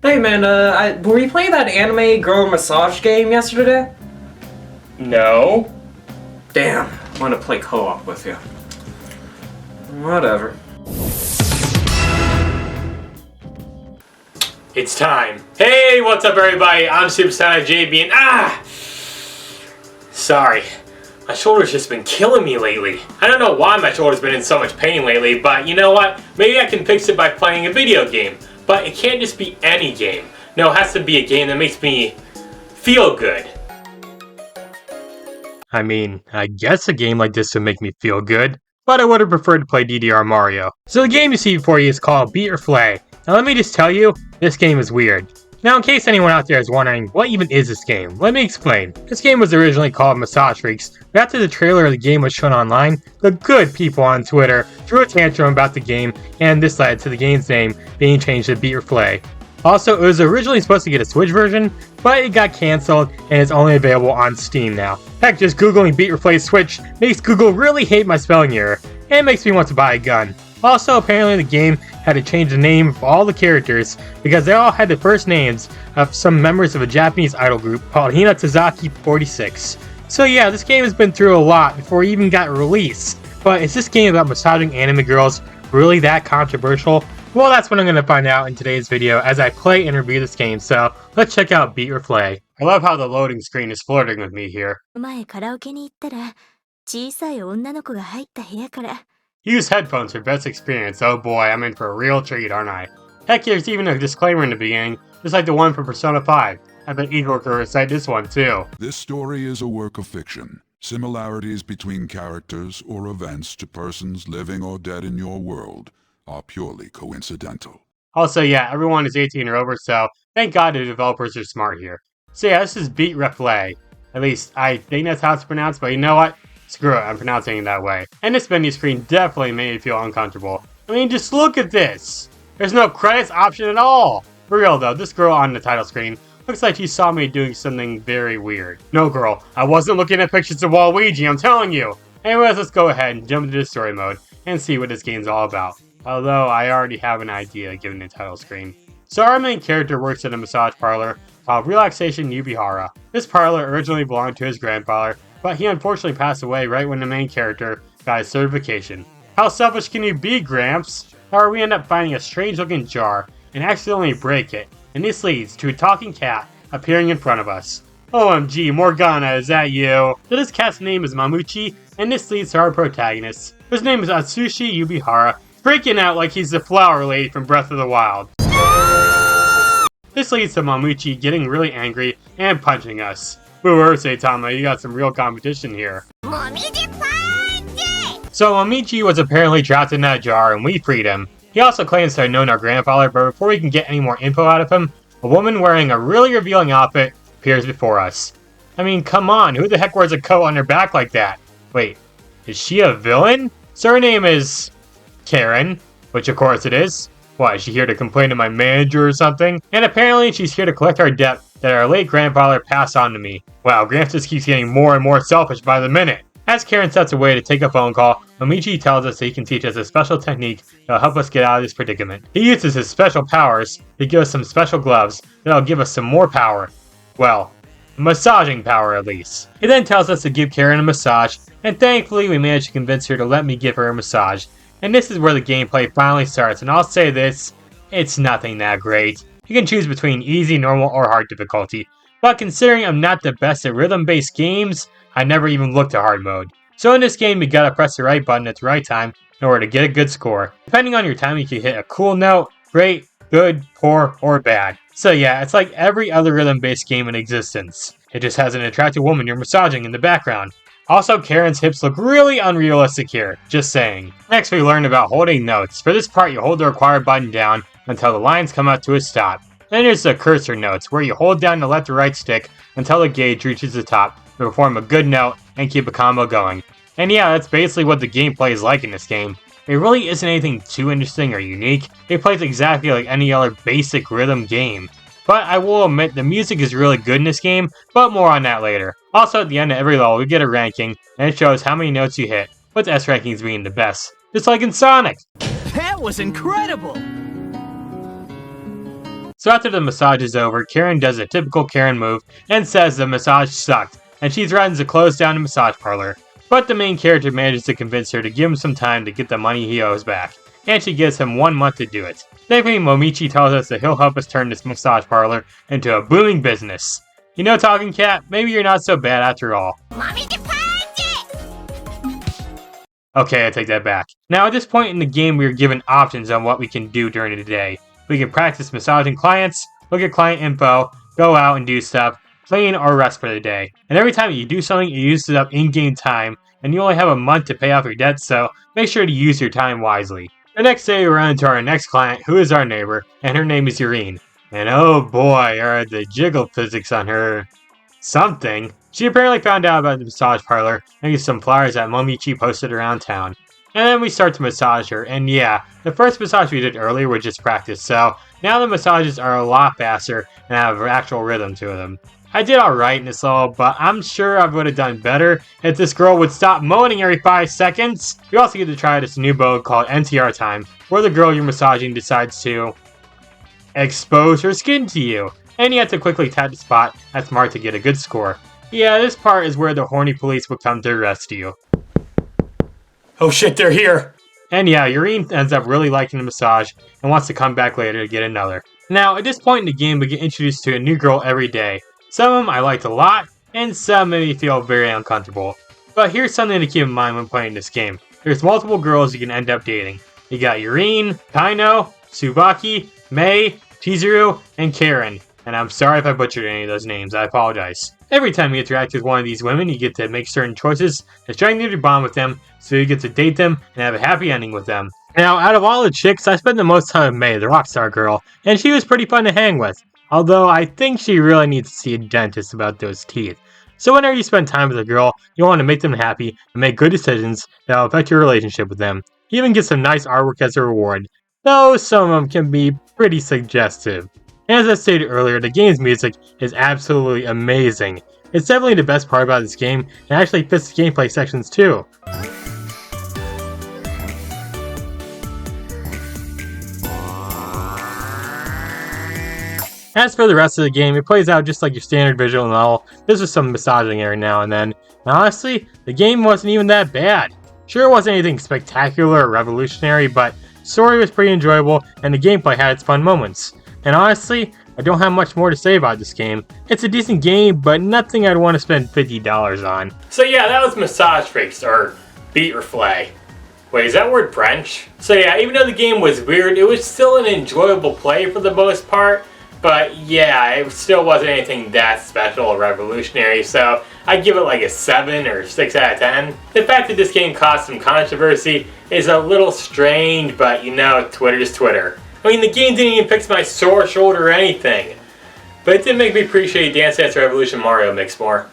Hey man, were you playing that anime girl massage game yesterday? No. Damn, I want to play co-op with you. Whatever. It's time. Hey, what's up everybody? I'm SuperSonicJB and sorry. My shoulder's just been killing me lately. I don't know why my shoulder's been in so much pain lately, but you know what? Maybe I can fix it by playing a video game. But it can't just be any game. No, it has to be a game that makes me feel good. I mean, I guess a game like this would make me feel good, but I would have preferred to play DDR Mario. So the game you see before you is called Refle. Now let me just tell you, this game is weird. Now in case anyone out there is wondering, what even is this game? Let me explain. This game was originally called Massage Freaks, but after the trailer of the game was shown online, the good people on Twitter threw a tantrum about the game, and this led to the game's name being changed to Refle. Also, it was originally supposed to get a Switch version, but it got cancelled and is only available on Steam now. Heck, just googling Refle Switch makes Google really hate my spelling error, and it makes me want to buy a gun. Also, apparently the game had to change the name of all the characters because they all had the first names of some members of a Japanese idol group called Hinatazaki 46. So yeah, this game has been through a lot before it even got released. But is this game about massaging anime girls really that controversial? Well, that's what I'm going to find out in today's video as I play and review this game, so let's check out Refle. I love how the loading screen is flirting with me here. Use headphones for best experience. Oh boy, I'm in for a real treat, aren't I? Heck, there's even a disclaimer in the beginning, just like the one for Persona 5. I bet Igor could recite this one too. This story is a work of fiction. Similarities between characters or events to persons living or dead in your world are purely coincidental. Also, yeah, everyone is 18 or over, so thank God the developers are smart here. So yeah, this is Refle. At least, I think that's how it's pronounced, but you know what? Screw it, I'm pronouncing it that way. And this menu screen definitely made me feel uncomfortable. I mean, just look at this! There's no credits option at all! For real though, this girl on the title screen looks like she saw me doing something very weird. No girl, I wasn't looking at pictures of Waluigi, I'm telling you! Anyways, let's go ahead and jump into the story mode and see what this game's all about. Although, I already have an idea given the title screen. So our main character works at a massage parlor called Relaxation Yubihara. This parlor originally belonged to his grandfather, but he unfortunately passed away right when the main character got his certification. How selfish can you be, Gramps? However, we end up finding a strange looking jar and accidentally break it, and this leads to a talking cat appearing in front of us. OMG, Morgana, is that you? So this cat's name is Mamuchi, and this leads to our protagonist. His name is Atsushi Yubihara, freaking out like he's the flower lady from Breath of the Wild. This leads to Mamuchi getting really angry and punching us. Woo, Saitama, you got some real competition here. So Mamuchi was apparently trapped in that jar and we freed him. He also claims to have known our grandfather, but before we can get any more info out of him, a woman wearing a really revealing outfit appears before us. I mean, come on, who the heck wears a coat on their back like that? Wait, is she a villain? So her name is Karen, which of course it is. What, is she here to complain to my manager or something? And apparently she's here to collect our debt that our late grandfather passed on to me. Wow, Gramps just keeps getting more and more selfish by the minute. As Karen sets away to take a phone call, Mamuchi tells us that he can teach us a special technique that will help us get out of this predicament. He uses his special powers to give us some special gloves that will give us some more power. Well, massaging power at least. He then tells us to give Karen a massage, and thankfully we managed to convince her to let me give her a massage. And this is where the gameplay finally starts, and I'll say this, it's nothing that great. You can choose between easy, normal, or hard difficulty, but considering I'm not the best at rhythm-based games, I never even looked at hard mode. So in this game, you gotta press the right button at the right time in order to get a good score. Depending on your time, you can hit a cool note, great, good, poor, or bad. So yeah, it's like every other rhythm-based game in existence. It just has an attractive woman you're massaging in the background. Also, Karen's hips look really unrealistic here, just saying. Next, we learned about holding notes. For this part, you hold the required button down until the lines come out to a stop. Then there's the cursor notes, where you hold down the left or right stick until the gauge reaches the top to perform a good note and keep a combo going. And yeah, that's basically what the gameplay is like in this game. It really isn't anything too interesting or unique. It plays exactly like any other basic rhythm game. But I will admit the music is really good in this game, but more on that later. Also, at the end of every level, we get a ranking, and it shows how many notes you hit, with S rankings being the best, just like in Sonic. That was incredible! So after the massage is over, Karen does a typical Karen move and says the massage sucked, and she threatens to close down the massage parlor. But the main character manages to convince her to give him some time to get the money he owes back, and she gives him 1 month to do it. Thankfully, Momichi tells us that he'll help us turn this massage parlor into a booming business. You know, Talking Cat, maybe you're not so bad after all. Mommy departed! Okay, I take that back. Now, at this point in the game, we are given options on what we can do during the day. We can practice massaging clients, look at client info, go out and do stuff, clean, or rest for the day. And every time you do something, it uses up in-game time, and you only have a month to pay off your debt, so make sure to use your time wisely. The next day, we run into our next client, who is our neighbor, and her name is Yurine. And oh boy, are the jiggle physics on her something. She apparently found out about the massage parlor and used some flyers that Momichi posted around town. And then we start to massage her, and yeah, the first massage we did earlier was just practice, so now the massages are a lot faster and have actual rhythm to them. I did alright in this all, but I'm sure I would have done better if this girl would stop moaning every 5 seconds. We also get to try this new mode called NTR time, where the girl you're massaging decides to expose her skin to you, and you have to quickly tap the spot that's marked to get a good score. Yeah, this part is where the horny police will come to arrest you. Oh shit, they're here! And yeah, Yurine ends up really liking the massage and wants to come back later to get another. Now, at this point in the game, we get introduced to a new girl every day. Some of them I liked a lot, and some made me feel very uncomfortable. But here's something to keep in mind when playing this game. There's multiple girls you can end up dating. You got Yurine, Kaino, Tsubaki, Mei, Chizuru, and Karen. And I'm sorry if I butchered any of those names, I apologize. Every time you interact with one of these women, you get to make certain choices to strengthen your bond with them, so you get to date them and have a happy ending with them. Now, out of all the chicks, I spent the most time with Mei, the rockstar girl, and she was pretty fun to hang with. Although, I think she really needs to see a dentist about those teeth. So whenever you spend time with a girl, you want to make them happy and make good decisions that will affect your relationship with them. You even get some nice artwork as a reward, though some of them can be pretty suggestive. As I stated earlier, the game's music is absolutely amazing. It's definitely the best part about this game, and actually fits the gameplay sections too. As for the rest of the game, it plays out just like your standard visual novel. There's just some massaging every now and then. And honestly, the game wasn't even that bad. Sure, it wasn't anything spectacular or revolutionary, but the story was pretty enjoyable, and the gameplay had its fun moments. And honestly, I don't have much more to say about this game. It's a decent game, but nothing I'd want to spend $50 on. So yeah, that was Massage Freaks, or Beat Refle. Wait, is that word French? So yeah, even though the game was weird, it was still an enjoyable play for the most part. But yeah, it still wasn't anything that special or revolutionary, so I'd give it like a 7 or 6 out of 10. The fact that this game caused some controversy is a little strange, but you know, Twitter's Twitter. I mean, the game didn't even fix my sore shoulder or anything. But it did make me appreciate Dance Dance Revolution Mario mix more.